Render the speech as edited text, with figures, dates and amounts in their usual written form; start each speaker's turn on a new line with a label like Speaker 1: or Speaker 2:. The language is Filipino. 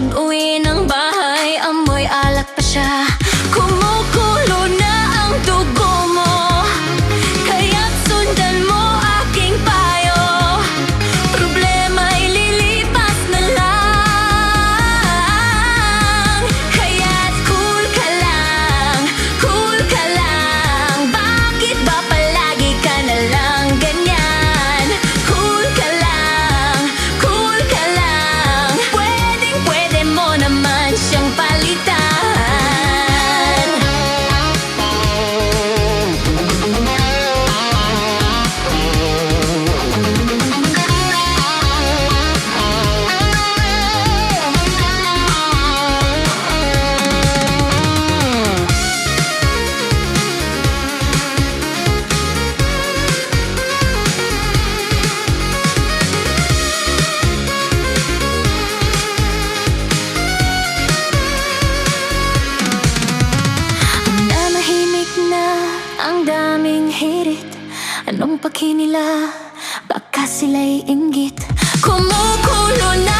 Speaker 1: Pag-uwi ng bahay, amoy alak pa siya. Kumukulo na ang dugo mo, kaya't sundan mo aking payo. Problema'y lilipas na lang, kaya't cool ka lang, cool ka lang. Bakit ba palagi ka na lang ganyan? Cool ka lang, cool ka lang. Pwedeng-pwede mo naman siyang palitan. Nanahimik na ang daming hirit. Anong pakinila? Baka sila'y inggit. Kumukulo na